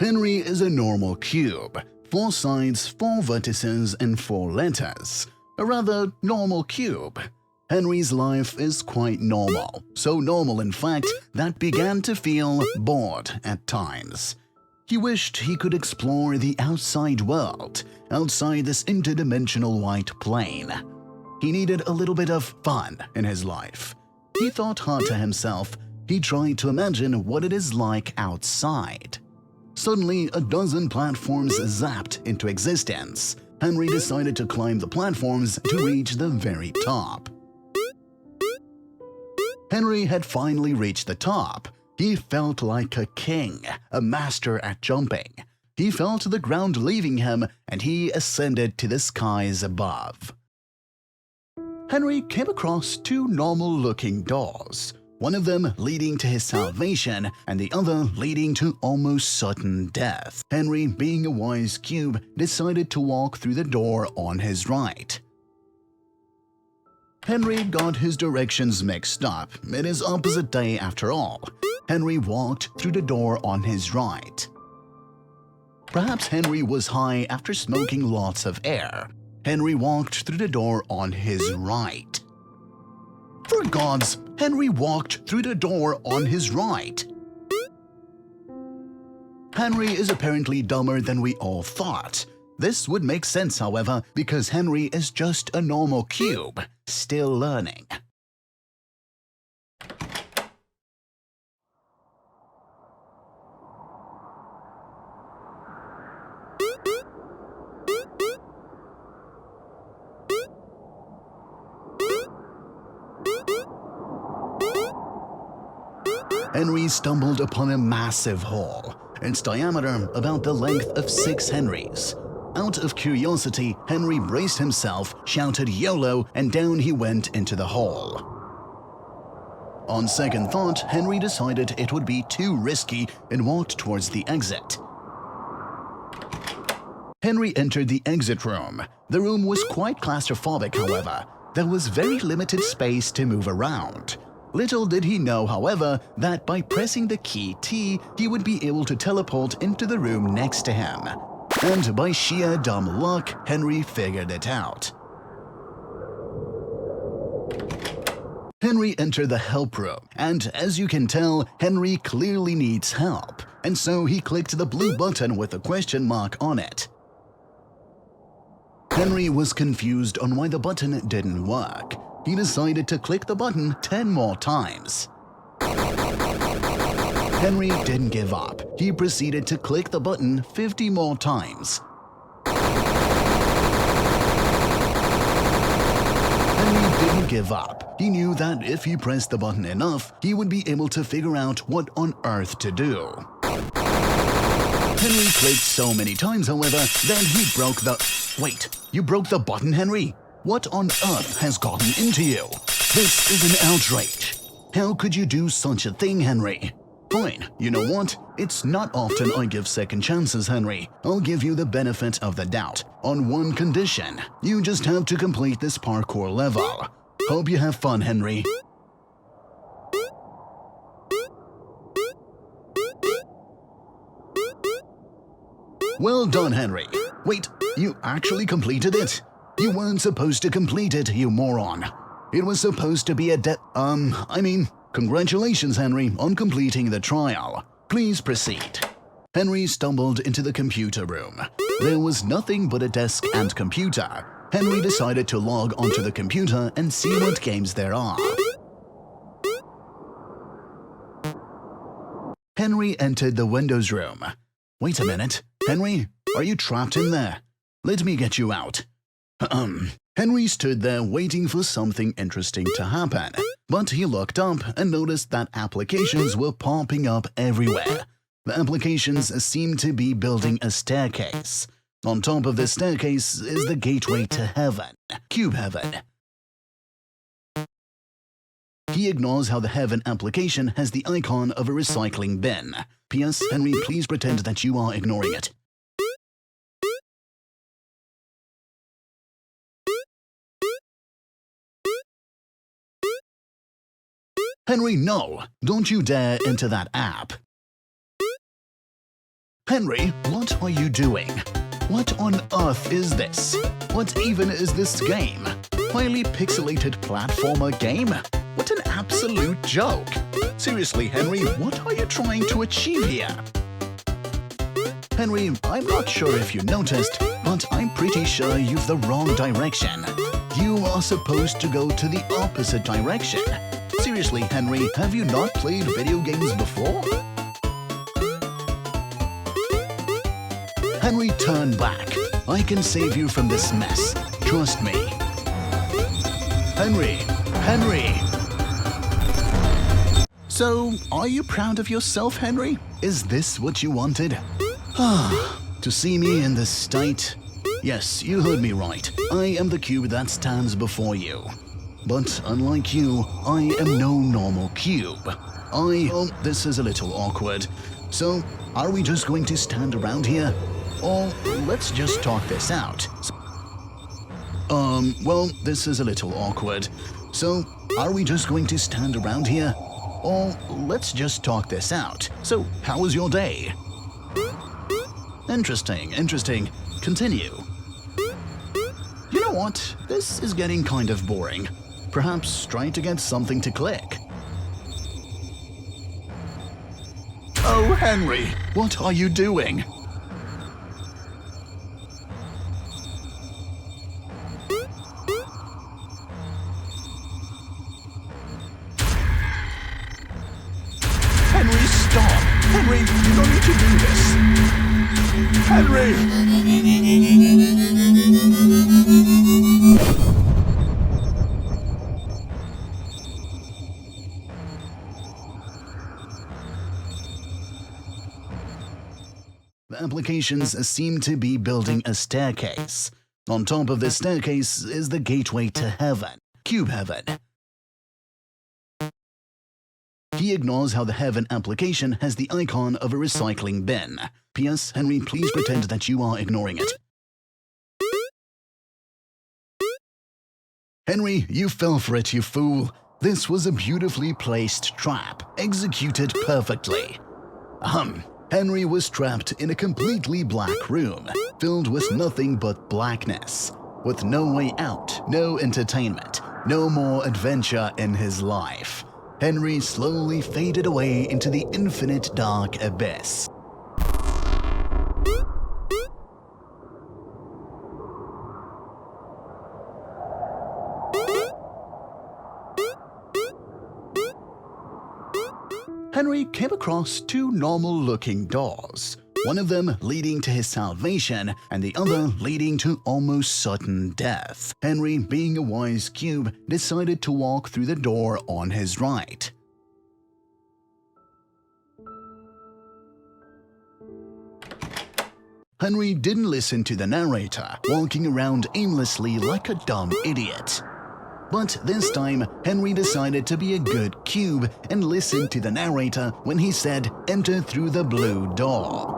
Henry is a normal cube, 4 sides, 4 vertices, and 4 letters. A rather normal cube. Henry's life is quite normal, so normal in fact that began to feel bored at times. He wished he could explore the outside world, outside this interdimensional white plane. He needed a little bit of fun in his life. He thought hard to himself. He tried to imagine what it is like outside. Suddenly, a dozen platforms zapped into existence. Henry decided to climb the platforms to reach the very top. Henry had finally reached the top. He felt like a king, a master at jumping. He fell to the ground leaving him, and he ascended to the skies above. Henry came across 2 normal-looking doors, one of them leading to his salvation and the other leading to almost certain death. Henry, being a wise cube, decided to walk through the door on his right. Henry got his directions mixed up. It is opposite day after all. Henry walked through the door on his right. Perhaps Henry was high after smoking lots of air. Henry walked through the door on his right. For gods, Henry walked through the door on his right. Henry is apparently dumber than we all thought. This would make sense, however, because Henry is just a normal cube, still learning. Henry stumbled upon a massive hole, its diameter about the length of 6 Henrys. Out of curiosity, Henry braced himself, shouted YOLO, and down he went into the hole. On second thought, Henry decided it would be too risky and walked towards the exit. Henry entered the exit room. The room was quite claustrophobic, however. There was very limited space to move around. Little did he know, however, that by pressing the key T, he would be able to teleport into the room next to him. And by sheer dumb luck, Henry figured it out. Henry entered the help room, and as you can tell, Henry clearly needs help, and so he clicked the blue button with a question mark on it. Henry was confused on why the button didn't work. He decided to click the button 10 more times. Henry didn't give up. He proceeded to click the button 50 more times. Henry didn't give up. He knew that if he pressed the button enough, he would be able to figure out what on earth to do. Henry clicked so many times, however, that he broke the... Wait, you broke the button, Henry? What on earth has gotten into you? This is an outrage. How could you do such a thing, Henry? Fine, you know what? It's not often I give second chances, Henry. I'll give you the benefit of the doubt, on one condition. You just have to complete this parkour level. Hope you have fun, Henry. Well done, Henry. Wait, you actually completed it? You weren't supposed to complete it, you moron. It was supposed to be a congratulations, Henry, on completing the trial. Please proceed. Henry stumbled into the computer room. There was nothing but a desk and computer. Henry decided to log onto the computer and see what games there are. Henry entered the Windows room. Wait a minute. Henry, are you trapped in there? Let me get you out. Henry stood there waiting for something interesting to happen, but he looked up and noticed that applications were popping up everywhere. The applications seemed to be building a staircase. On top of this staircase is the gateway to heaven, Cube Heaven. He ignores how the Heaven application has the icon of a recycling bin. P.S. Henry, please pretend that you are ignoring it. Henry, no! Don't you dare enter that app. Henry, what are you doing? What on earth is this? What even is this game? Highly pixelated platformer game? What an absolute joke! Seriously, Henry, what are you trying to achieve here? Henry, I'm not sure if you noticed, but I'm pretty sure you've the wrong direction. You are supposed to go to the opposite direction. Seriously, Henry, have you not played video games before? Henry, turn back. I can save you from this mess. Trust me. Henry! Henry! So, are you proud of yourself, Henry? Is this what you wanted? To see me in this state? Yes, you heard me right. I am the cube that stands before you. But unlike you, I am no normal cube. This is a little awkward. So, are we just going to stand around here? Or let's just talk this out. Well, this is a little awkward. So, are we just going to stand around here? Or let's just talk this out. So, how was your day? Interesting. Continue. You know what? This is getting kind of boring. Perhaps try to get something to click. Oh, Henry, what are you doing? Henry, stop! Henry, you don't need to do this! Henry! The applications seem to be building a staircase. On top of this staircase is the gateway to heaven, Cube Heaven. He ignores how the Heaven application has the icon of a recycling bin. P.S. Henry, please pretend that you are ignoring it. Henry, you fell for it, you fool. This was a beautifully placed trap, executed perfectly. Henry was trapped in a completely black room, filled with nothing but blackness, with no way out, no entertainment, no more adventure in his life. Henry slowly faded away into the infinite dark abyss. Henry came across two normal-looking doors, one of them leading to his salvation and the other leading to almost certain death. Henry, being a wise cube, decided to walk through the door on his right. Henry didn't listen to the narrator, walking around aimlessly like a dumb idiot. But this time, Henry decided to be a good cube and listened to the narrator when he said, "Enter through the blue door."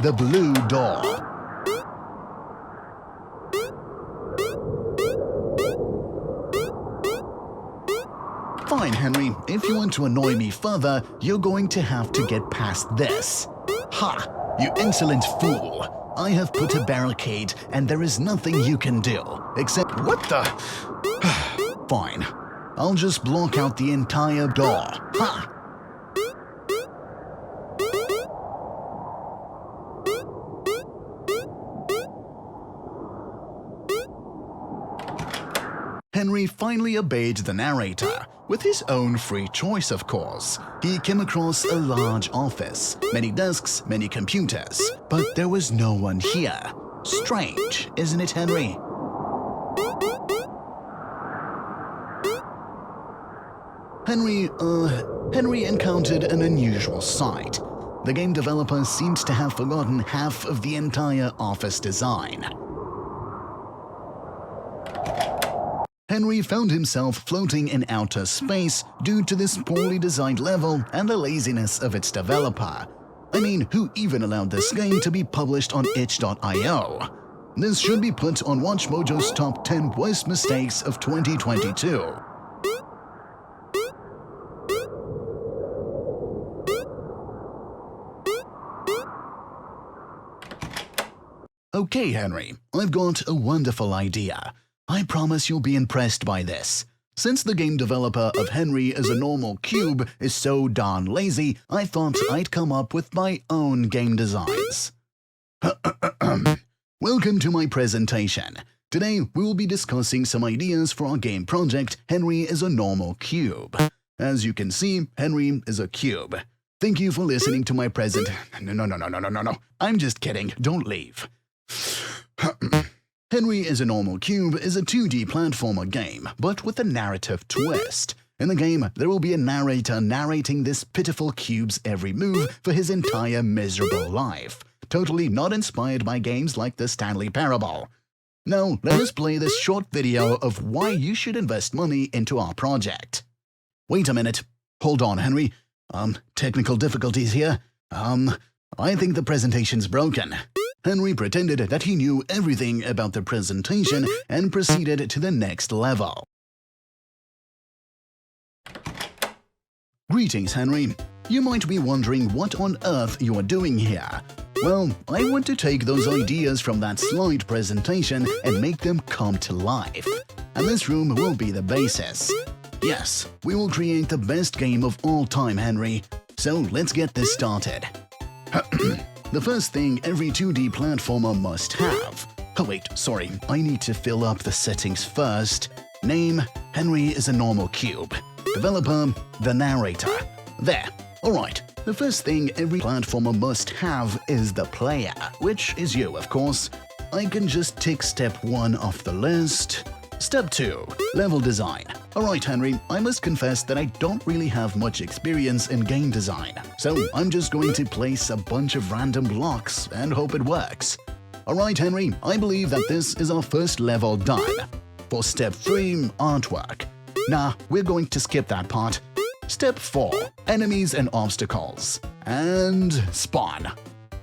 The blue door. Fine, Henry, if you want to annoy me further, you're going to have to get past this. Ha! You insolent fool! I have put a barricade, and there is nothing you can do, except— What the— Fine. I'll just block out the entire door. Ha! Henry finally obeyed the narrator, with his own free choice, of course. He came across a large office, many desks, many computers, but there was no one here. Strange, isn't it, Henry? Henry encountered an unusual sight. The game developer seemed to have forgotten half of the entire office design. Henry found himself floating in outer space due to this poorly designed level and the laziness of its developer. I mean, who even allowed this game to be published on itch.io? This should be put on WatchMojo's top 10 worst mistakes of 2022. Okay, Henry, I've got a wonderful idea. I promise you'll be impressed by this. Since the game developer of Henry is a Normal Cube is so darn lazy, I thought I'd come up with my own game designs. Welcome to my presentation. Today, we will be discussing some ideas for our game project, Henry is a Normal Cube. As you can see, Henry is a cube. Thank you for listening to my No. I'm just kidding. Don't leave. Henry is a Normal Cube is a 2D platformer game, but with a narrative twist. In the game, there will be a narrator narrating this pitiful cube's every move for his entire miserable life. Totally not inspired by games like the Stanley Parable. Now, let us play this short video of why you should invest money into our project. Wait a minute. Hold on, Henry. Technical difficulties here. I think the presentation's broken. Henry pretended that he knew everything about the presentation and proceeded to the next level. Greetings, Henry. You might be wondering what on earth you are doing here. Well, I want to take those ideas from that slide presentation and make them come to life. And this room will be the basis. Yes, we will create the best game of all time, Henry. So let's get this started. The first thing every 2D platformer must have. Oh wait, sorry, I need to fill up the settings first. Name, Henry is a Normal Cube. Developer, the narrator. There. Alright, the first thing every platformer must have is the player, which is you, of course. I can just tick step 1 off the list. Step 2, level design. Alright, Henry, I must confess that I don't really have much experience in game design, so I'm just going to place a bunch of random blocks and hope it works. Alright, Henry, I believe that this is our first level done. For step 3, artwork. Nah, we're going to skip that part. Step 4, enemies and obstacles. And spawn.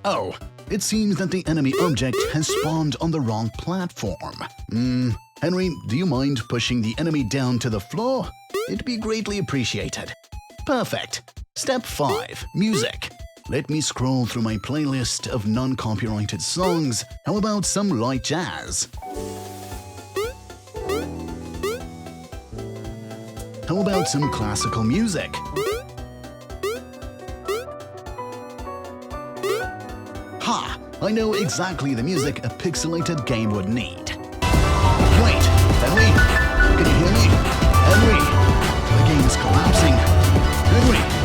Oh, it seems that the enemy object has spawned on the wrong platform. Henry, do you mind pushing the enemy down to the floor? It'd be greatly appreciated. Perfect. Step 5, music. Let me scroll through my playlist of non-copyrighted songs. How about some light jazz? How about some classical music? Ha! I know exactly the music a pixelated game would need. Wait, Henry? Can you hear me? Henry! The game is collapsing. Henry!